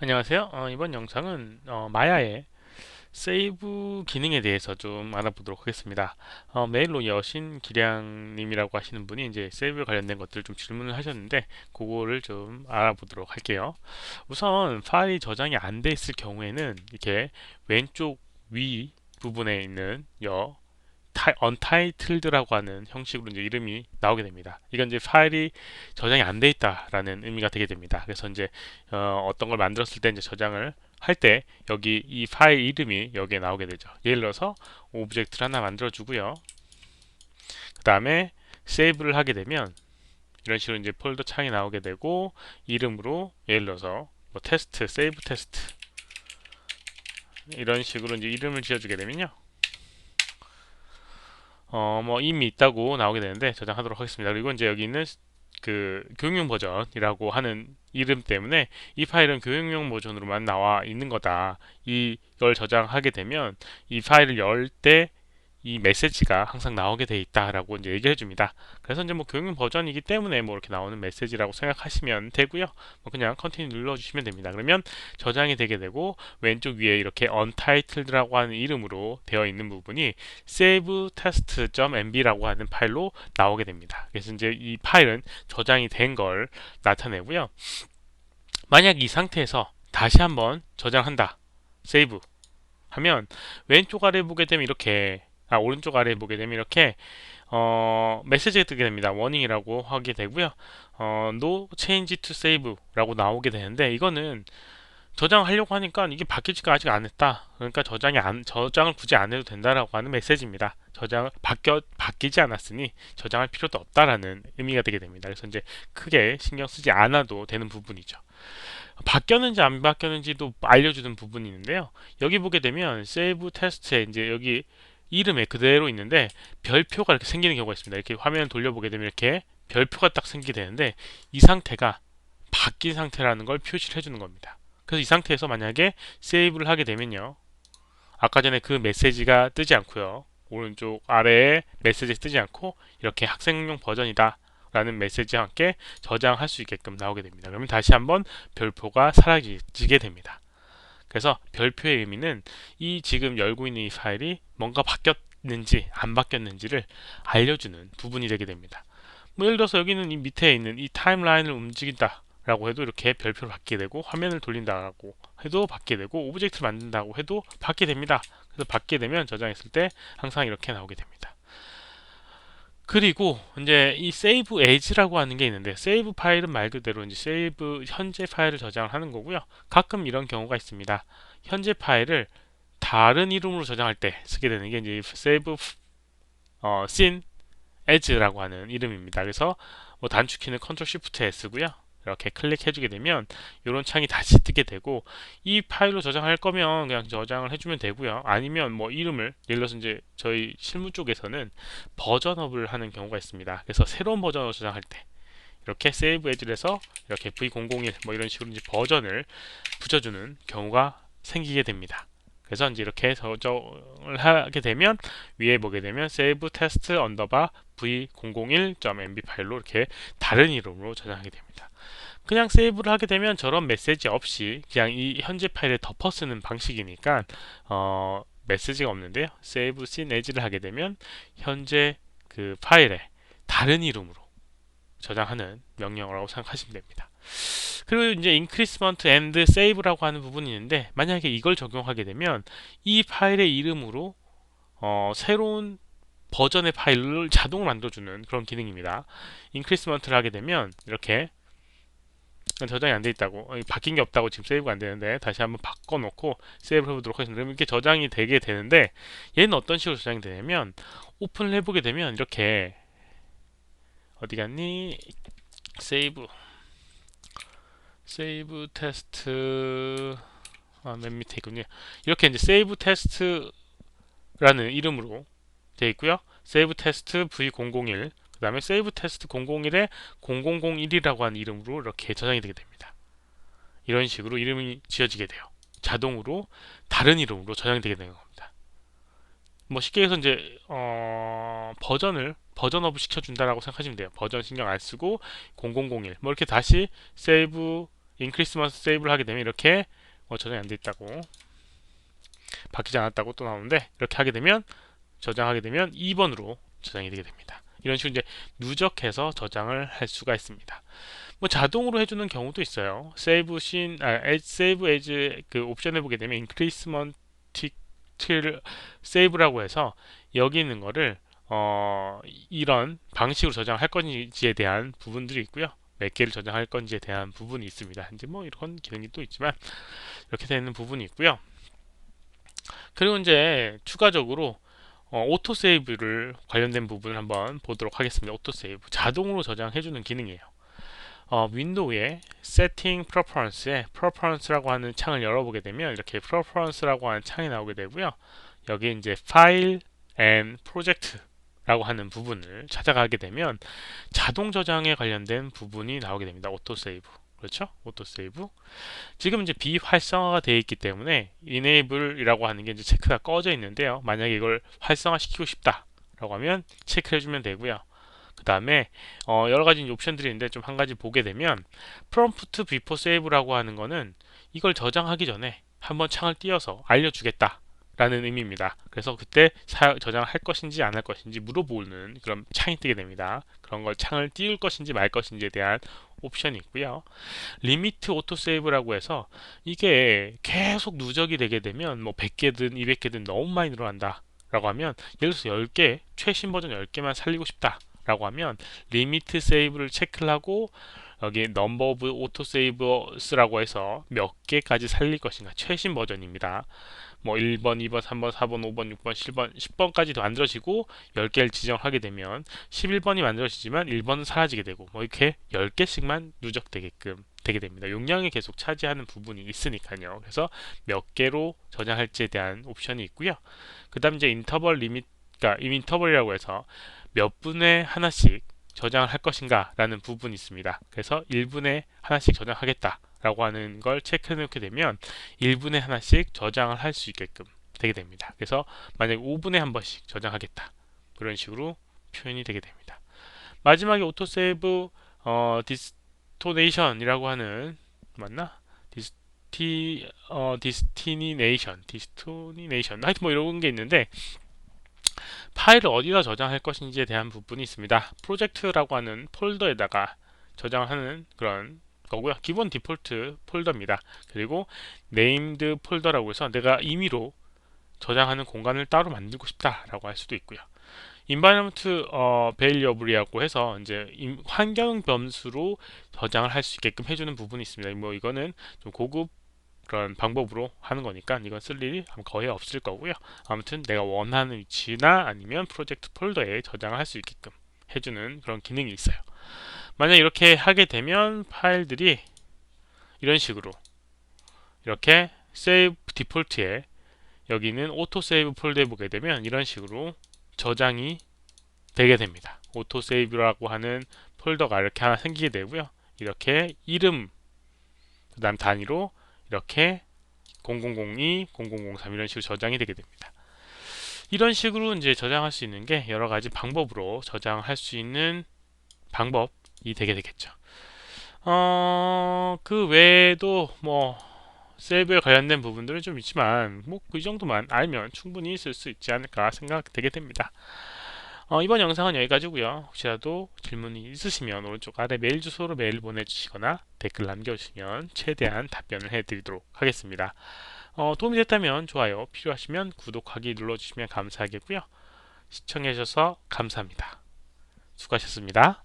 안녕하세요. 이번 영상은 마야의 세이브 기능에 대해서 좀 알아보도록 하겠습니다. 메일로 여신기량님이라고 하시는 분이 이제 세이브 관련된 것들 좀 질문을 하셨는데 그거를 좀 알아보도록 할게요. 우선 파일이 저장이 안 돼 있을 경우에는 이렇게 왼쪽 위 부분에 있는 untitled라고 하는 형식으로 이제 이름이 나오게 됩니다. 이건 이제 파일이 저장이 안 돼 있다라는 의미가 되게 됩니다. 그래서 이제 어떤 걸 만들었을 때 이제 저장을 할 때 여기 이 파일 이름이 여기에 나오게 되죠. 예를 들어서 오브젝트를 하나 만들어 주고요. 그 다음에 세이브를 하게 되면 이런 식으로 이제 폴더 창이 나오게 되고 이름으로 예를 들어서 뭐 테스트, 세이브 테스트 이런 식으로 이제 이름을 지어주게 되면요. 뭐 이미 있다고 나오게 되는데 저장하도록 하겠습니다. 그리고 이제 여기 있는 그 교육용 버전이라고 하는 이름 때문에 이 파일은 교육용 버전으로만 나와 있는 거다. 이걸 저장하게 되면 이 파일을 열 때 이 메시지가 항상 나오게 돼 있다라고 이제 얘기해 줍니다. 그래서 이제 뭐 교육용 버전이기 때문에 뭐 이렇게 나오는 메시지라고 생각하시면 되고요. 뭐 그냥 컨티뉴 눌러주시면 됩니다. 그러면 저장이 되게 되고 왼쪽 위에 이렇게 untitled라고 하는 이름으로 되어 있는 부분이 savetest.mb라고 하는 파일로 나오게 됩니다. 그래서 이제 이 파일은 저장이 된 걸 나타내고요. 만약 이 상태에서 다시 한번 저장한다. 세이브 하면 왼쪽 아래 보게 되면 이렇게 오른쪽 아래 보게 되면 이렇게 메시지가 뜨게 됩니다. 워닝이라고 하게 되고요. No change to save라고 나오게 되는데 이거는 저장하려고 하니까 이게 바뀌지가 아직 안 했다. 그러니까 저장을 굳이 안 해도 된다라고 하는 메시지입니다. 저장을 바뀌지 않았으니 저장할 필요도 없다라는 의미가 되게 됩니다. 그래서 이제 크게 신경 쓰지 않아도 되는 부분이죠. 바뀌었는지 안 바뀌었는지도 알려주는 부분이 있는데요. 여기 보게 되면 세이브 테스트에 이제 여기 이름에 그대로 있는데 별표가 이렇게 생기는 경우가 있습니다. 이렇게 화면을 돌려보게 되면 이렇게 별표가 딱 생기게 되는데 이 상태가 바뀐 상태라는 걸 표시를 해주는 겁니다. 그래서 이 상태에서 만약에 세이브를 하게 되면요. 아까 전에 그 메시지가 뜨지 않고요. 오른쪽 아래에 메시지 뜨지 않고 이렇게 학생용 버전이다 라는 메시지와 함께 저장할 수 있게끔 나오게 됩니다. 그러면 다시 한번 별표가 사라지게 됩니다. 그래서 별표의 의미는 이 지금 열고 있는 이 파일이 뭔가 바뀌었는지 안 바뀌었는지를 알려주는 부분이 되게 됩니다. 뭐 예를 들어서 여기는 이 밑에 있는 이 타임라인을 움직인다 라고 해도 이렇게 별표를 받게 되고 화면을 돌린다고 해도 받게 되고 오브젝트를 만든다고 해도 받게 됩니다. 그래서 받게 되면 저장했을 때 항상 이렇게 나오게 됩니다. 그리고 이제 이 save as라고 하는 게 있는데 save 파일은 말 그대로 이제 save 현재 파일을 저장을 하는 거고요. 가끔 이런 경우가 있습니다. 현재 파일을 다른 이름으로 저장할 때 쓰게 되는 게 이제 save scene as라고 하는 이름입니다. 그래서 뭐 단축키는 Ctrl Shift S고요. 이렇게 클릭해주게 되면 이런 창이 다시 뜨게 되고 이 파일로 저장할 거면 그냥 저장을 해주면 되고요. 아니면 뭐 이름을 예를 들어서 이제 저희 실무 쪽에서는 버전업을 하는 경우가 있습니다. 그래서 새로운 버전으로 저장할 때 이렇게 Save As를 해서 이렇게 V001 뭐 이런 식으로 이제 버전을 붙여주는 경우가 생기게 됩니다. 그래서 이제 이렇게 저장을 하게 되면 위에 보게 되면 save test underbar v001.mb 파일로 이렇게 다른 이름으로 저장하게 됩니다. 그냥 세이브를 하게 되면 저런 메시지 없이 그냥 이 현재 파일에 덮어 쓰는 방식이니까 메시지가 없는데요. save scene as를 하게 되면 현재 그 파일에 다른 이름으로 저장하는 명령어라고 생각하시면 됩니다. 그리고 이제 increment and save라고 하는 부분이 있는데 만약에 이걸 적용하게 되면 이 파일의 이름으로 새로운 버전의 파일을 자동으로 만들어주는 그런 기능입니다. increment를 하게 되면 이렇게 저장이 안 돼 있다고 바뀐 게 없다고 지금 세이브가 안 되는데 다시 한번 바꿔놓고 세이브를 해보도록 하겠습니다. 그러면 이렇게 저장이 되게 되는데 얘는 어떤 식으로 저장이 되냐면 오픈을 해보게 되면 이렇게 어디 갔니? 세이브 테스트 맨 밑에 있군요. 이렇게 이제 세이브 테스트라는 이름으로 되어 있고요. 세이브 테스트 V001 그 다음에 세이브 테스트 001에 0001이라고 하는 이름으로 이렇게 저장이 되게 됩니다. 이런 식으로 이름이 지어지게 돼요. 자동으로 다른 이름으로 저장이 되게 되는 겁니다. 뭐 쉽게 해서 이제 버전업을 시켜준다라고 생각하시면 돼요. 버전 신경 안 쓰고 0001 뭐 이렇게 다시 세이브 인크리스먼트 세이브를 하게 되면 이렇게 저장이 안 돼 있다고, 바뀌지 않았다고 또 나오는데, 이렇게 하게 되면 저장하게 되면 2번으로 저장이 되게 됩니다. 이런 식으로 이제 누적해서 저장을 할 수가 있습니다. 뭐 자동으로 해주는 경우도 있어요. 세이브 에즈 그 옵션을 보게 되면 인크리스먼트 세이브라고 해서 여기 있는 거를 이런 방식으로 저장할 건지에 대한 부분들이 있고요. 몇 개를 저장할 건지에 대한 부분이 있습니다. 이제 뭐 이런 기능이 또 있지만 이렇게 되는 부분이 있고요. 그리고 이제 추가적으로 오토 세이브를 관련된 부분을 한번 보도록 하겠습니다. 오토 세이브 자동으로 저장해주는 기능이에요. 윈도우의 세팅 프레퍼런스에 프레퍼런스라고 하는 창을 열어보게 되면 이렇게 프레퍼런스라고 하는 창이 나오게 되고요. 여기 이제 파일 앤 프로젝트라고 하는 부분을 찾아가게 되면 자동 저장에 관련된 부분이 나오게 됩니다. 오토 세이브. 그렇죠? 오토 세이브. 지금 이제 비활성화가 되어 있기 때문에 enable이라고 하는 게 이제 체크가 꺼져 있는데요. 만약에 이걸 활성화시키고 싶다라고 하면 체크를 해주면 되고요. 그 다음에 여러 가지 옵션들이 있는데 좀 한 가지 보게 되면 prompt before save라고 하는 거는 이걸 저장하기 전에 한번 창을 띄워서 알려주겠다 라는 의미입니다. 그래서 그때 저장할 것인지 안 할 것인지 물어보는 그런 창이 뜨게 됩니다. 그런 걸 창을 띄울 것인지 말 것인지에 대한 옵션이 있고요. 리미트 오토 세이브라고 해서 이게 계속 누적이 되게 되면 뭐 100개든 200개든 너무 많이 늘어난다 라고 하면, 예를 들어서 10개 최신 버전 10개만 살리고 싶다 라고 하면 리미트 세이브를 체크를 하고 여기 넘버 오브 오토 세이버스라고 해서 몇 개까지 살릴 것인가, 최신 버전입니다. 뭐 1번, 2번, 3번, 4번, 5번, 6번, 7번, 10번까지도 만들어지고 10개를 지정하게 되면 11번이 만들어지지만 1번은 사라지게 되고 뭐 이렇게 10개씩만 누적되게끔 되게 됩니다. 용량이 계속 차지하는 부분이 있으니까요. 그래서 몇 개로 저장할지에 대한 옵션이 있고요. 그 다음 이제 인터벌 리밋, 그러니까 인터벌이라고 해서 몇 분에 하나씩 저장을 할 것인가 라는 부분이 있습니다. 그래서 1분에 하나씩 저장하겠다 라고 하는 걸 체크해 놓게 되면 1분에 하나씩 저장을 할 수 있게끔 되게 됩니다. 그래서 만약에 5분에 한 번씩 저장하겠다, 그런 식으로 표현이 되게 됩니다. 마지막에 오토세이브 디스토네이션이라고 하는, 맞나? 디스토니네이션 하여튼 뭐 이런 게 있는데, 파일을 어디다 저장할 것인지에 대한 부분이 있습니다. 프로젝트라고 하는 폴더에다가 저장하는 그런 거고요. 기본 디폴트 폴더입니다. 그리고 네임드 폴더라고 해서 내가 임의로 저장하는 공간을 따로 만들고 싶다라고 할 수도 있고요. 인바이러먼트 베일리어블이라고 해서 이제 환경 변수로 저장을 할 수 있게끔 해주는 부분이 있습니다. 뭐 이거는 좀 고급 그런 방법으로 하는 거니까 이건 쓸 일이 거의 없을 거고요. 아무튼 내가 원하는 위치나 아니면 프로젝트 폴더에 저장을 할 수 있게끔 해주는 그런 기능이 있어요. 만약 이렇게 하게 되면 파일들이 이런 식으로 이렇게 세이브 디폴트에 여기는 오토 세이브 폴더에 보게 되면 이런 식으로 저장이 되게 됩니다. 오토 세이브라고 하는 폴더가 이렇게 하나 생기게 되고요. 이렇게 이름, 그 다음 단위로 이렇게 0002, 0003 이런 식으로 저장이 되게 됩니다. 이런 식으로 이제 저장할 수 있는 게 여러 가지 방법으로 저장할 수 있는 방법이 되게 되겠죠. 그 외에도 뭐 세이브에 관련된 부분들은 좀 있지만 뭐 그 정도만 알면 충분히 쓸 수 있지 않을까 생각되게 됩니다. 이번 영상은 여기까지고요. 혹시라도 질문이 있으시면 오른쪽 아래 메일 주소로 메일 보내주시거나 댓글 남겨주시면 최대한 답변을 해드리도록 하겠습니다. 도움이 됐다면 좋아요, 필요하시면 구독하기 눌러주시면 감사하겠고요. 시청해주셔서 감사합니다. 수고하셨습니다.